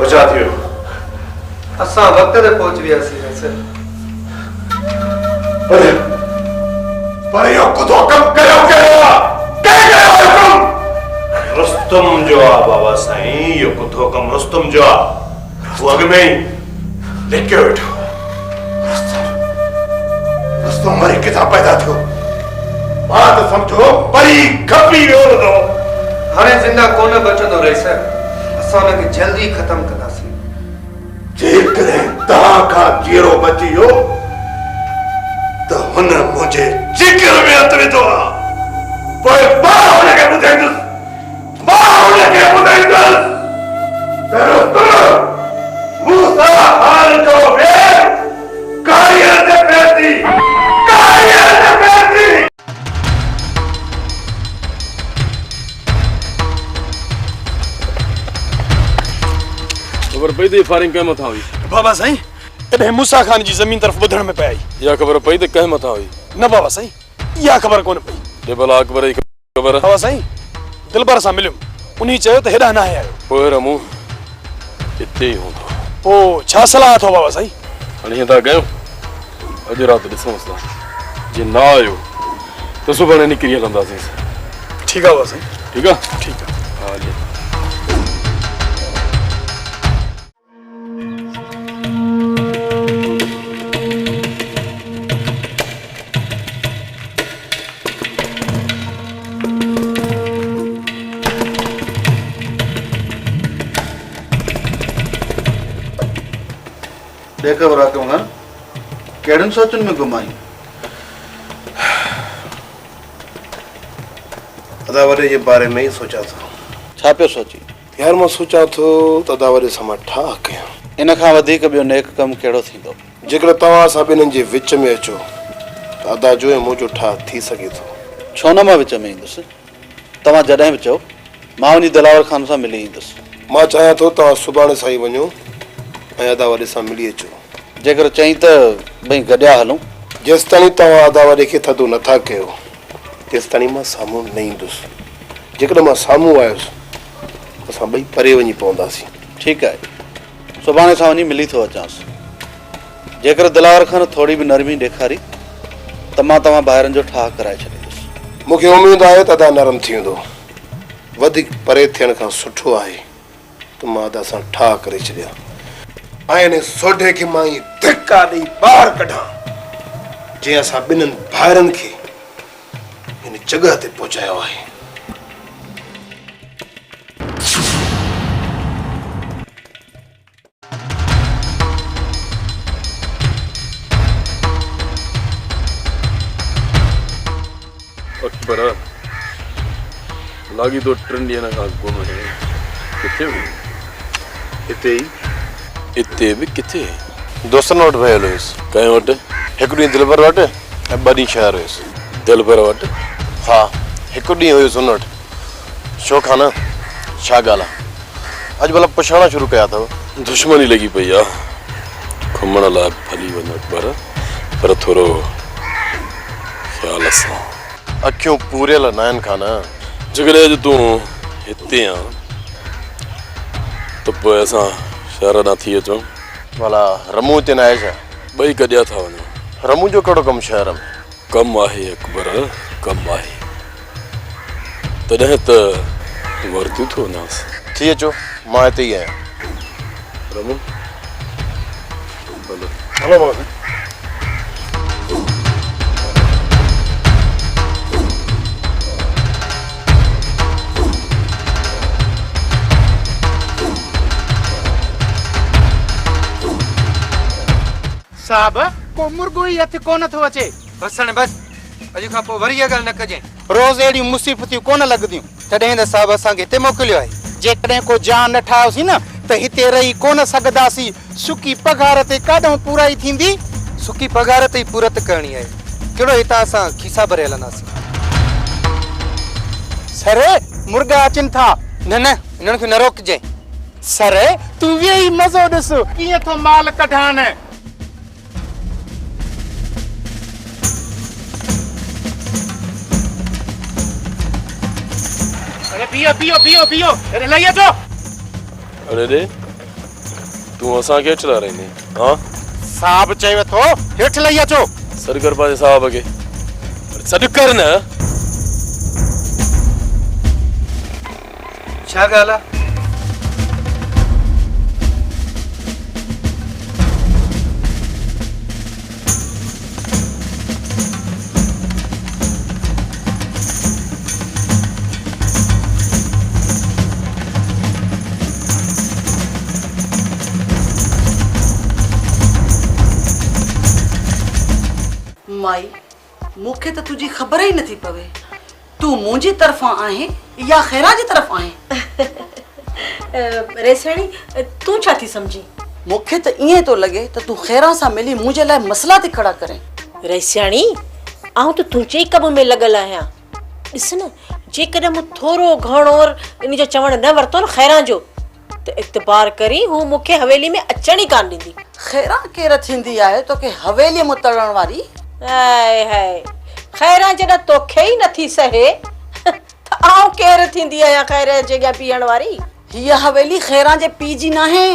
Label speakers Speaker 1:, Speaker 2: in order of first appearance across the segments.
Speaker 1: पहुंचा दियो
Speaker 2: असा वक्त ते पहुंच वियासीं सर
Speaker 1: पर यो कुदो कम कयो कयो कयो हुकुम रुस्तम जो आ बाबा साईं यो कुदो कम रुस्तम जो आ वो अग में ही लिख के बैठो रुस्तम मरी किथा पैदा थियो बात समझो परी खपी वियो दो
Speaker 2: हाणे जिंदा कोन बचंदो रही सर असां उनखे जल्दी खत्म कंदासीं
Speaker 1: जेकॾहिं तव्हां खां जीरो बची वियो त हुन मुंहिंजे जिगर में हथ विधो आहे पोइ मां हुनखे ॿुधाईंदुसि मूं सां हाल जो वेर कारीअ ते पइजी
Speaker 3: खबर पई त फायरिंग कंहिं मथां हुई
Speaker 4: बाबा साईं तॾहिं मूसा खान जी ज़मीन तरफ़ ॿुधण में पई
Speaker 3: इहा ख़बर पई त कंहिं मथां हुई
Speaker 4: न बाबा साईं इहा ख़बर कोन पई
Speaker 3: जे भला अकबर जी ख़बर
Speaker 4: बाबा साईं दिलबर सां मिलियुमि उन्ही चयो त हेॾां न आयो
Speaker 3: पोइ रमू हिते ई हूंदो
Speaker 4: पोइ छा सलाह अथव बाबा साईं
Speaker 3: हाणे हीअं था कयूं अॼु राति ॾिसूंसि था जे न आयो त सुभाणे निकिरी हलंदासीं
Speaker 4: ठीकु आहे बाबा साईं
Speaker 3: ठीकु आहे
Speaker 4: ठीकु आहे
Speaker 3: हा हले
Speaker 5: देखो राकमगन केड़न सोचन में घुमाई
Speaker 1: अदावरे जे बारे में ही सोचा था
Speaker 5: छा पे सोची
Speaker 1: यार मैं सोचा तो अदावरे सां ठा कया
Speaker 5: इन खां वधीक बियो नेक कम केड़ो थींदो
Speaker 1: जेकर तव्हां सां ॿिन्हिनि जे विच में अचो त अदा जो ऐं मुंहिंजो ठा थी सघे थो
Speaker 5: छो न मां विच में ईंदुसि तव्हां जॾहिं बि चओ मां वञी दिलावर खान सां मिली ईंदुसि
Speaker 1: मां चाहियां थो तव्हां सुभाणे सां ई वञो ऐं अदावरे सां मिली अचो
Speaker 5: जेकर चई त भई गॾिया हलूं
Speaker 1: जेसिताणी तव्हां अदावरे खे थधो नथा कयो तेसिताणी मां साम्हूं न ईंदुसि जेकॾहिं मां साम्हूं आयुसि असां ॿई परे वञी पवंदासीं
Speaker 5: ठीकु आहे सुभाणे सां वञी मिली थो अचांसि जेकर दिलावर खान थोरी बि नरमी ॾेखारी त मां तव्हां ॿाहिरनि जो ठाह कराए छॾींदुसि
Speaker 1: मूंखे उमेदु आहे त अदा नरम थी वेंदो वधीक परे थियण खां सुठो आहे त मां अदा सां ठाह करे छॾियां ऐं इन सोढे खे मां ईअं धिका ॾेई ॿाहिरि कढां जीअं असां ॿिन्हिनि भाइरनि खे हिन जॻह ते पहुचायो आहे
Speaker 3: अकबर लागी तो 3 ॾींहंनि खां गुम आहे किथे हुई
Speaker 1: हिते ई
Speaker 3: हिते बि किथे
Speaker 1: दोस्तनि वटि वियल हुयुसि
Speaker 3: कंहिं वटि
Speaker 1: हिकु ॾींहुं दिलबर वटि ऐं 2 ॾींहं शहर हुयुसि
Speaker 3: दिलबर वटि
Speaker 1: हा हिकु ॾींहुं हुयुसि हुन वटि छो खान छा ॻाल्हि आहे अॼु भला पुछाणा शुरू कया अथव
Speaker 3: दुश्मनी लॻी पई आहे घुमण लाइ हली वञ अकबर पर थोरो ख़्याल सां
Speaker 1: अखियूं पूरियल न आहिनि खान
Speaker 3: जेकॾहिं अॼु तूं हिते आ त पोइ असां शहर ॾांहुं थी अचूं
Speaker 1: भला रमू हिते न आहे छा
Speaker 3: ॿई गॾिया था वञूं
Speaker 1: रमू जो कहिड़ो कमु शहर में
Speaker 3: कमु आहे अकबर कमु आहे तॾहिं त वर्तियूं थो वञांसि
Speaker 1: थी अचो मां हिते ई आहियां
Speaker 3: रमू भले
Speaker 4: हलो बाबा
Speaker 6: साहब को मुर्गो ही हथ कोन थो अचे
Speaker 2: बस हाणे बस अॼु खां पोइ वरी इहा ॻाल्हि न कजांइ
Speaker 6: रोज़ अहिड़ियूं मुसीबतियूं कोन लॻंदियूं
Speaker 2: तॾहिं त साहिब असांखे हिते मोकिलियो आहे
Speaker 6: जेकॾहिं को जान न ठाहियोसीं न त हिते रही कोन सघंदासीं सुकी पघार ते काॾों पूराई थींदी
Speaker 2: सुकी पघार ते ई पूरत करणी आहे कहिड़ो हितां असां खीसा भरे हलंदासीं
Speaker 6: सर मुर्गा अचनि था
Speaker 2: न न हिननि खे न रोकजांइ
Speaker 6: सर तूं वेही मज़ो ॾिस कीअं थो माल कढान अरे पियो पियो पियो पियो अरे लई अचो
Speaker 3: अरे रे तू असांखे चला रही हाँ
Speaker 6: साहब चयो थो हेठ लई अचो।
Speaker 3: सरगर पासे साहब के सॾु कर न।
Speaker 2: छा ॻाल्हि आहे?
Speaker 7: माई मूंखे त तुझी ख़बर ई नथी पवे तू मुंहिंजी तरफ़ां आहे या ख़ैरा जी तरफ़ आहे।
Speaker 8: रेसाणी तू छा थी समझी?
Speaker 7: मूंखे त ईअं थो लॻे त तू ख़ैरा सां मिली मुंहिंजे लाइ मसला थी खड़ा करे।
Speaker 8: रेसाणी आऊं त तुंहिंजे ई कम में लॻल आहियां। ॾिस न जेकॾहिं मूं थोरो घणो इन जो चवण न वरितो न ख़ैरा जो त इतबार करी हू मूंखे हवेली में अचण ई कान ॾींदी।
Speaker 7: ख़ैरा केर थींदी आहे तोखे हवेलीअ में तड़ण वारी?
Speaker 8: हाय हाय ख़ैरा जॾहिं तोखे ई नथी सहे त आऊं केर थींदी आहियां ख़ैरा जे अॻियां पीअण वारी?
Speaker 7: हीअ हवेली ख़ैरा जे पीउ जी नाहे।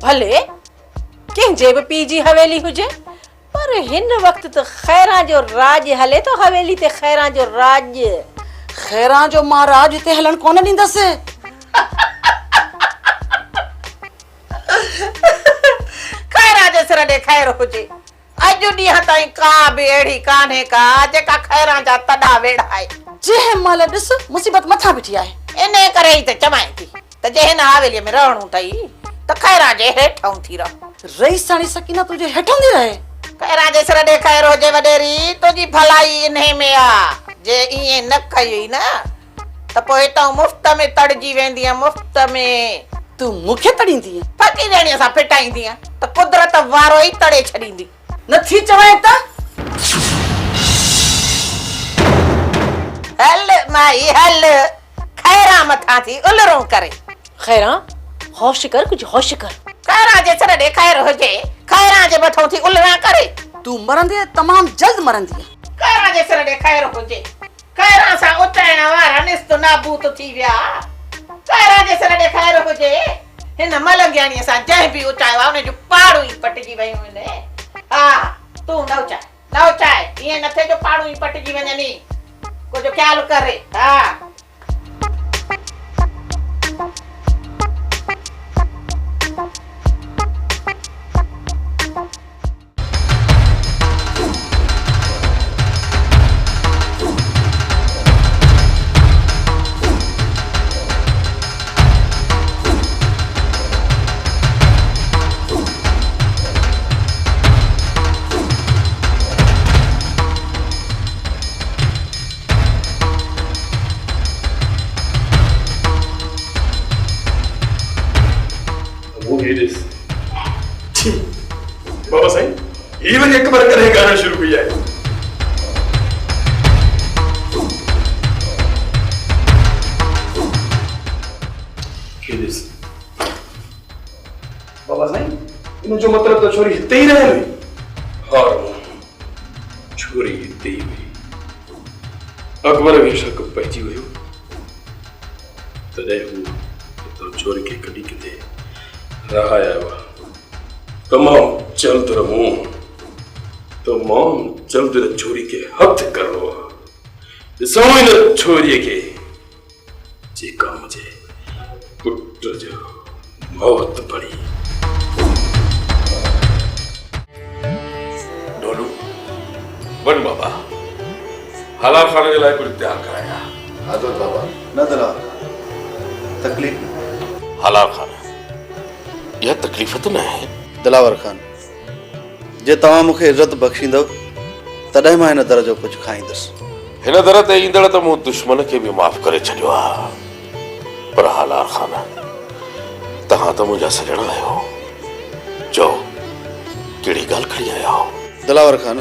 Speaker 8: भले कंहिंजे बि पीउ जी हवेली हुजे पर हिन वक़्तु त ख़ैरा जो राज हले तो हवेली ते ख़ैरा जो राज।
Speaker 7: ख़ैरा जो मां राज हिते हलण कोन ॾींदसि।
Speaker 8: ख़ैरा जे सिर ॾे ख़ैर हुजे। अॼु ॾींहं ताईं का बि अहिड़ी कान्हे का जेका ख़ैरा जा तॾा वेड़ा आहे।
Speaker 7: जंहिं महिल ॾिस मुसीबत मथां बीठी आहे
Speaker 8: इन करे ई त चवां थी त जे हिन हवेलीअ में रहणो अथई त ख़ैरा जे हेठों थी रह।
Speaker 7: रईसाणी सकीना तुंहिंजे हेठों थी रहे।
Speaker 8: ख़ैरा जे सिर ॾे ख़ैर हुजे वॾेरी तुंहिंजी भलाई इन्हे में आहे। जे ईअं न कई न त पोइ हितां मुफ़्त में तड़जी वेंदीअ। मुफ़्त में
Speaker 7: तू मूंखे तड़ींदी
Speaker 8: फ़क़ीरणी सां फिटाईंदीअ त कुदरत वारो ई तड़े छॾींदी।
Speaker 7: नथी चवां त
Speaker 8: हल माई हल ख़ैरा मथां थी उलरूं करे। ख़ैरा होश कर कुछ होश कर। ख़ैरा जे सिर ॾे ख़ैर हुजे ख़ैरा जे मथां थी उलरा करे।
Speaker 7: तू मरंदे तमाम जल्द मरंदी।
Speaker 8: ख़ैरा जे सिर ॾे ख़ैर हुजे ख़ैरा सां उचाइण वारा निस्त नाबूद थी विया। ख़ैरा जे सिर ॾे ख़ैर हुजे हिन मलंगियाणीअ सां जंहिं बि उचायो आहे उन जूं पाड़ू ई पटिजी वयूं आहिनि। हा तू न उचाए ईअं न थिए जो पाड़ू ई पटिजी वञनि। कुझु ख़्यालु करे। हा
Speaker 3: बाबा साईं इवन एक बार करे गाना शुरू किया है। बाबा साईं इन जो मतलब तो छोरी हिते ही रहे हुई। हाँ छोरी हिते ही हुई। अकबर खे शक पइजी वियो तॾहिं हू तो छोरी खे कढी किथे रहाया हुआ। तमाम जल्द रहूं तमाम जल्द छोरी के हथ करो। ॾिसो इन छोरीअ खे जेका मुझे पुट जो मौत पड़ी। डोलू वन बाबा हलाल खाने के लाइ कुछ तैयार कराया।
Speaker 1: हजरत बाबा
Speaker 5: न दलाल तकलीफ़
Speaker 3: हलाल खाना यह तकलीफ़ तो न है।
Speaker 5: दिलावर खान जे तव्हां मूंखे इज़त बख़्शींदव तॾहिं मां हिन दर जो कुझु खाईंदुसि।
Speaker 3: हिन दर ते ईंदड़ त मूं दुश्मन खे बि माफ़ करे छॾियो आहे पर हलाल खाना तव्हां त मुंहिंजा सॼणा आहियो। चओ कहिड़ी ॻाल्हि खणी आया हो?
Speaker 5: दिलावर खान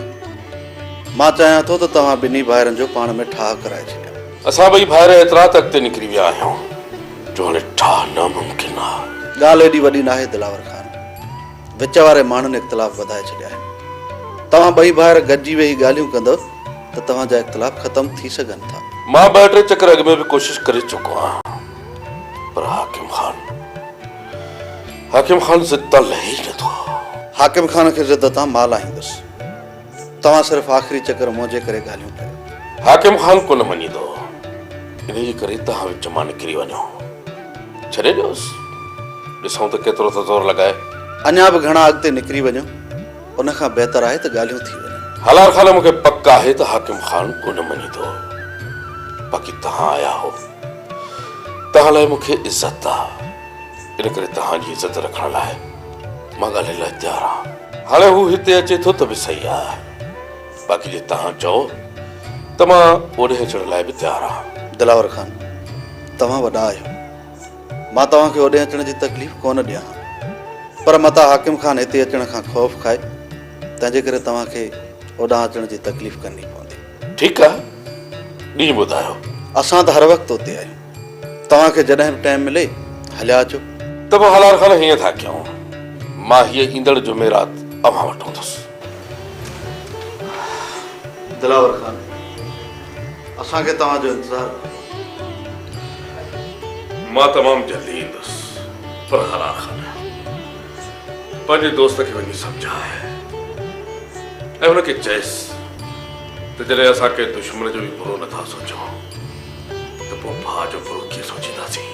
Speaker 5: मां चाहियां थो त तव्हां ॿिन्ही भाइरनि जो पाण में ठाह कराए छॾियो।
Speaker 3: असां ॿई भाइर एतिरा त अॻिते निकिरी विया आहियूं जो हाणे ठाह नामुमकिन आहे।
Speaker 5: ॻाल्हि एॾी वॾी नाहे दिलावर खान। विच वारे माण्हुनि इख़्तिलाफ़ वधाए छॾिया आहिनि। तव्हां ॿई भाइर गॾिजी वेही ॻाल्हियूं कंदव त तव्हांजा इख़्तिलाफ़ ख़तमु थी सघनि था।
Speaker 3: मां 2-3 चकर अॻ में बि कोशिशि करे चुको आहियां पर हाकिम खान हाकिम खान ज़िद लही नथो।
Speaker 5: हाकिम खान खे ज़िद तां मां लाहींदुसि। तव्हां सिर्फ़ु आख़िरी चकर मुंहिंजे करे ॻाल्हियूं कयो।
Speaker 3: हाकिम खान कोन मञींदो, इन जे करे तव्हां विच मां निकिरी वञो। छॾे ॾियोसि, ॾिसूं त केतिरो त ज़ोर लॻाए।
Speaker 5: अञा बि घणा अॻिते निकिरी वञो, उन खां बहितर आहे त ॻाल्हियूं थी वञनि।
Speaker 3: हलार खान मूंखे पक आहे त हाकिम खान कोन मञींदो। बाक़ी तव्हां आया हो, तव्हां लाइ मूंखे इज़त आहे, इन करे तव्हांजी इज़त रखण लाइ मां ॻाल्हाइण लाइ तयारु आहियां। हाणे हू हिते अचे थो त बि सही आहे, बाक़ी जे तव्हां चओ त मां ओॾे अचण लाइ बि तयारु आहियां।
Speaker 5: दिलावर खान, तव्हां वॾा आहियो, मां तव्हांखे ओॾे अचण जी तकलीफ़ कोन ॾियां, पर मता हाकिम खान हिते अचण खां ख़ौफ़ खाए, तंहिंजे करे तव्हांखे ओॾां अचण जी तकलीफ़ करणी पवंदी।
Speaker 3: ठीकु आहे, ॾींहुं ॿुधायो।
Speaker 5: असां त हर वक़्तु उते आहियूं, तव्हांखे जॾहिं बि टाइम मिले हलिया अचो।
Speaker 3: त पोइ हलार खान हीअं था कयूं, मां हीअ ईंदड़ जुमेरात अव्हां वटि हूंदुसि।
Speaker 5: दिलावर खान, असांखे तव्हांजो इंतज़ारु।
Speaker 3: मां तमामु जल्दी ईंदुसि, पर हलार खान पंहिंजे दोस्त खे वञी सम्झाए ऐं हुनखे चइसि त जॾहिं असां कंहिं दुश्मन जो बि बुरो नथा सोचूं त पोइ भाउ जो बुरो कीअं सोचींदासीं।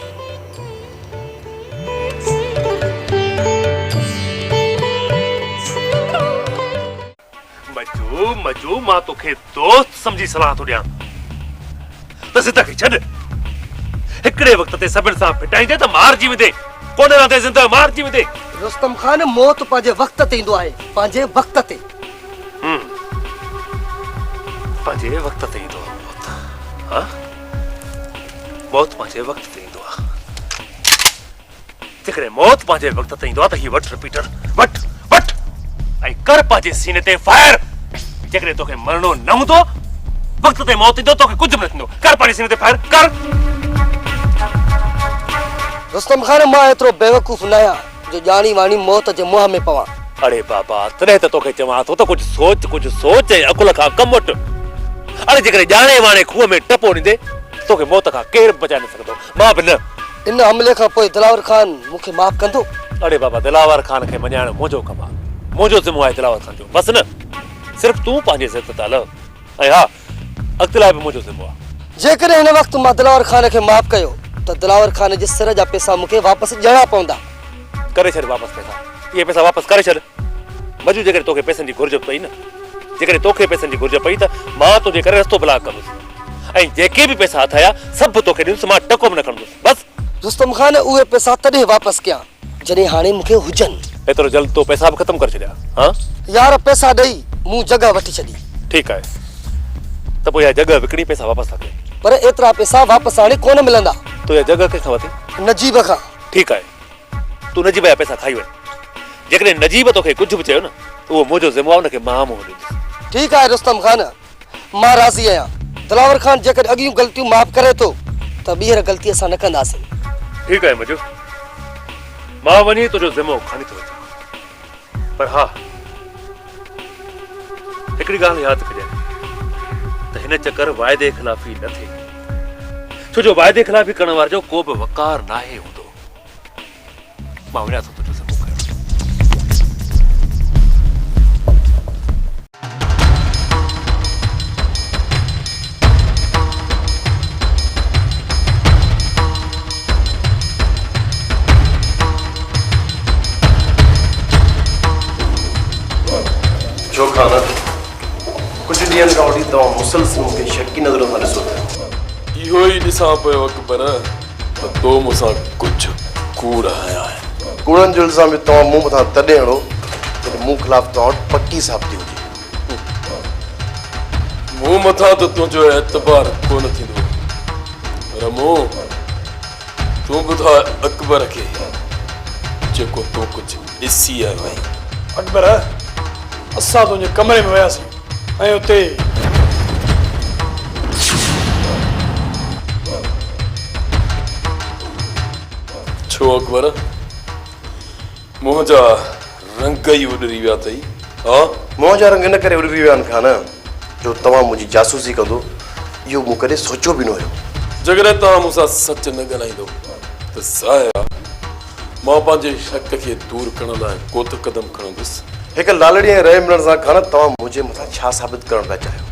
Speaker 9: मजू मजू मां तोखे दोस्त समझी सलाह थो ॾियां त ज़िद खे छॾ। हिकिड़े वक़्त ते सभिनि सां फिटाईंदे त मारिजी वेंदे, कोन रहंदे ज़िंदा मारिजी वेंदे।
Speaker 10: रुस्तम खान, मौत पंहिंजे वक़्त ते ईंदो आहे, पंहिंजे वक़्त ते।
Speaker 9: पंहिंजे वक़्त ते ईंदो आहे मौत। हा, मौत पंहिंजे वक़्त ते ईंदो आहे। जेकॾहिं मौत पंहिंजे वक़्त ते ईंदो आहे त हीअ वठ रिपीटर, वठ वठ ऐं कर पंहिंजे सीने ते फायर। जेकॾहिं तोखे मरणो न हूंदो, वक़्त ते मौत ईंदो, तोखे कुझु बि न थींदो। कर पंहिंजे सीने ते फायर कर।
Speaker 10: रुस्तम खान, मां एतिरो बेवकूफ़ न आहियां जो ॼाणी वाणी मौत जे मुंहं में पवां।
Speaker 9: अरे बाबा, तॾहिं त तोखे चवां थो त कुझु सोच ऐं अकुल खां कमु वठि। अरे जेकॾहिं ॼाणे वाणे खूह में टपो ॾींदे, तोखे मौत खां केरु बचाए न सघंदो, मां बि न।
Speaker 10: इन हमले खां पोइ दिलावर खान मूंखे माफ़ कंदो?
Speaker 9: अरे बाबा, दिलावर खान खे मञाइण मुंहिंजो कमु आहे, मुंहिंजो ज़िम्मो आहे दिलावर खान जो, बसि न। सिर्फ़ु तूं पंहिंजे इज़त तां लह, ऐं हा, अॻिते लाइ बि मुंहिंजो ज़िम्मो आहे।
Speaker 10: जेकॾहिं हिन वक़्तु मां दिलावर खान खे माफ़ कयो त दिलावर खान जे सिर जा पैसा मूंखे वापसि ॾियणा पवंदा।
Speaker 9: करे छॾ वापसि पैसा, इहे पैसा वापसि करे छॾ। मजू, जेकॾहिं तोखे पैसनि जी घुर्ज पई न, जेकॾहिं तोखे पैसनि जी घुर्ज पई त मां तुंहिंजे करे रस्तो ब्लॉक कंदुसि, ऐं जेके बि पैसा हथ आया सभु तोखे ॾींदुसि, मां टको बि न खणंदुसि, बसि।
Speaker 10: रुस्तम खान, उहे पैसा तॾहिं वापसि कयां जॾहिं हाणे मूंखे हुजनि।
Speaker 9: एतिरो जल्द तो पैसा बि ख़तमु करे छॾिया? हा
Speaker 10: यार, पैसा ॾेई मूं जॻह वठी छॾी।
Speaker 9: ठीकु आहे, त पोइ इहा जॻह विकिणी पैसा वापसि था कयो,
Speaker 10: पर एतिरा पैसा वापसि हाणे कोन मिलंदा।
Speaker 9: तो इहा जॻह कंहिंखां वठी?
Speaker 10: नजीब खां।
Speaker 9: ठीकु आहे, तूं नजीब जा पैसा खाई वञ। जेकॾहिं नजीब तोखे कुझु बि चयो न, त उहो मुंहिंजो ज़िम्मो आहे, हुनखे मां मुंहुं ॾींदुसि।
Speaker 10: ठीकु आहे रुस्तम खान, मां राज़ी आहियां। दिलावर खान जेकॾहिं अॻियूं ग़लतियूं माफ़ करे थो त ॿीहर ग़लती असां न कंदासीं।
Speaker 9: ठीकु आहे मजू, मां वञी तुंहिंजो ज़िम्मो खणी थो अचां, पर हा, हिकिड़ी ॻाल्हि यादि कजांइ त हिन चकर वाइदे ख़िलाफ़ी न थिए, छो जो वाइदे ख़िलाफ़ी करण वारे जो को बि वक़ार नाहे हूंदो। मां वञा थो तुंहिंजो ज़िम्मो खणण।
Speaker 1: जो खाना कुछ ॾींहंनि खां वठी तव्हां मुसलसल मूंखे शकी नज़रों सां ॾिसो था।
Speaker 3: इहो ई ॾिसां पियो अकबर त तो मूंसां कुझु कूड़ आया आहे।
Speaker 1: कूड़नि जो इल्ज़ाम बि तव्हां मूं मथां तॾहिं हणो जॾहिं मूं ख़िलाफ़ु तव्हां वटि पकी साबिती हुजे।
Speaker 3: मूं मथां त तुंहिंजो एतबार कोन थींदो, पर मूं तूं ॿुधाए अकबर खे जेको तो कुझु ॾिसी आयो आहीं।
Speaker 4: अकबर, असां तुंहिंजे कमरे में वियासीं ऐं उते
Speaker 3: छो अकबर, मुंहं जा रंग ई उॾरी विया अथई? हा,
Speaker 1: मुंहं जा रंग इन करे उॾरी विया आहिनि खान जो तव्हां मुंहिंजी जासूसी कंदो, इहो मूं कॾहिं सोचियो बि न हुयो।
Speaker 3: जेकॾहिं तव्हां मूंसां सच न ॻाल्हाईंदो त ज़ाहिर आहे मां पंहिंजे शक खे दूर करण लाइ को त क़दम खणंदुसि।
Speaker 1: हिकु लालड़ी ऐं रहे मिलण सां खान तव्हां मुंहिंजे मथां छा साबित करण पिया चाहियो?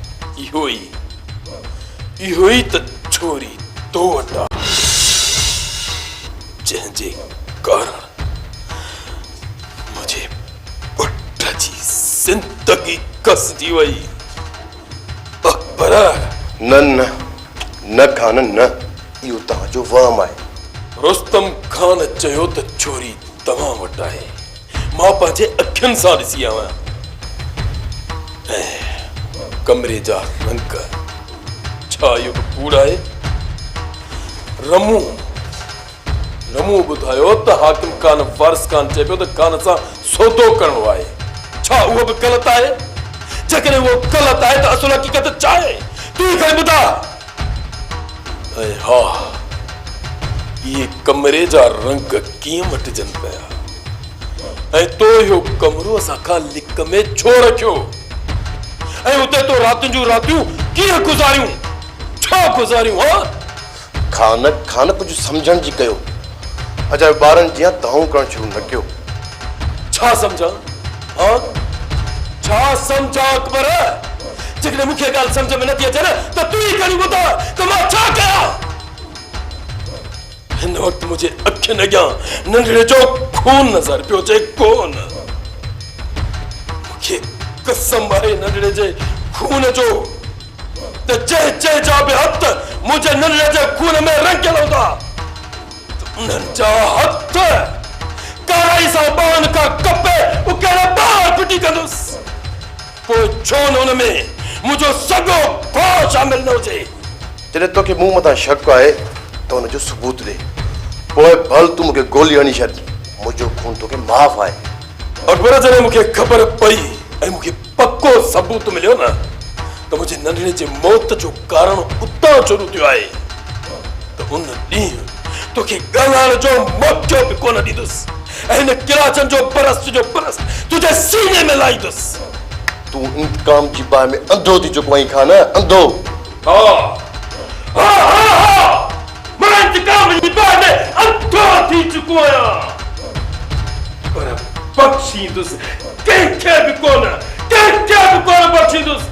Speaker 3: इहो ई त छोरी तो वटि आहे, जंहिंजे कारण मुंहिंजे पुट जी ज़िंदगी कसजी वई। अकबर
Speaker 1: न न खान न, इहो तव्हांजो वहम आहे।
Speaker 3: रुस्तम खान चयो त छोरी तव्हां वटि आहे। मां पंहिंजे अखियुनि सां ॾिसी आहियां। कमरे जा रंग छा इहो कूड़ आहे? रमू ॿुधायो त हाकिम खान वारिस खान चए पियो त खान सां सौदो करणो आहे। छा उहो बि ग़लति आहे? जेकॾहिं उहो ग़लति आहे त असुल हक़ीक़त छा आहे? तूं ई खणी ॿुधा। ऐं हा, इहे कमरे जा रंग कीअं मटिजनि पिया? ऐं तो इहो कमरो असां खां लिक में छो रखियो? ऐं उते तो रातियुनि जूं रातियूं कीअं गुज़ारियूं? छा गुज़ारियूं?
Speaker 1: खान कुझु सम्झण जी कयो। अजायो ॿारनि जीअं तव्हां करणु शुरू न कयो।
Speaker 3: छा सम्झां? छा सम्झां अकबर? जेकॾहिं मूंखे ॻाल्हि सम्झ में नथी अचे न त तूं ई खणी ॿुधा त मां छा कयां। हिन वक़्तु मुंहिंजे अखियुनि अॻियां नंढड़े जो खून नज़र पियो अचे। कोन, मूंखे कसम आहे नंढड़े जे खून जो त जंहिं जा बि हथ मुंहिंजे नंढड़े जे खून में रंगियल हूंदा त उन्हनि जा हथ काराई सां ॿारनि खां कपे उकेड़े ॿार पिटी कंदुसि। पोइ छो न हुन में मुंहिंजो सॻो भाउ शामिल न हुजे?
Speaker 1: जॾहिं तोखे मूं मथां शक आहे त हुनजो सबूत ॾे। पोइ भल तूं मूंखे गोली हणी छॾ, मुंहिंजो खून तोखे माफ़ आहे।
Speaker 3: अकबर जॾहिं मूंखे ख़बर पई ऐं मूंखे पको सबूत मिलियो न त मुंहिंजे नंढड़े जे मौत जो कारण उतां शुरू थियो आहे त उन ॾींहुं तोखे ॻाल्हाइण जो मौक़ो बि कोन ॾींदुसि ऐं हिन किराचनि जो बरस तुंहिंजे सीने में लाईंदुसि।
Speaker 1: तूं इंतकाम जी बाहि में अंधो थी चुको आहीं खान, अंधो।
Speaker 3: मां इंतकाम जी बाहि में अंधो थी चुको आहियां, पर बख़्शींदुसि कंहिंखे बि कोन बख़्शींदुसि।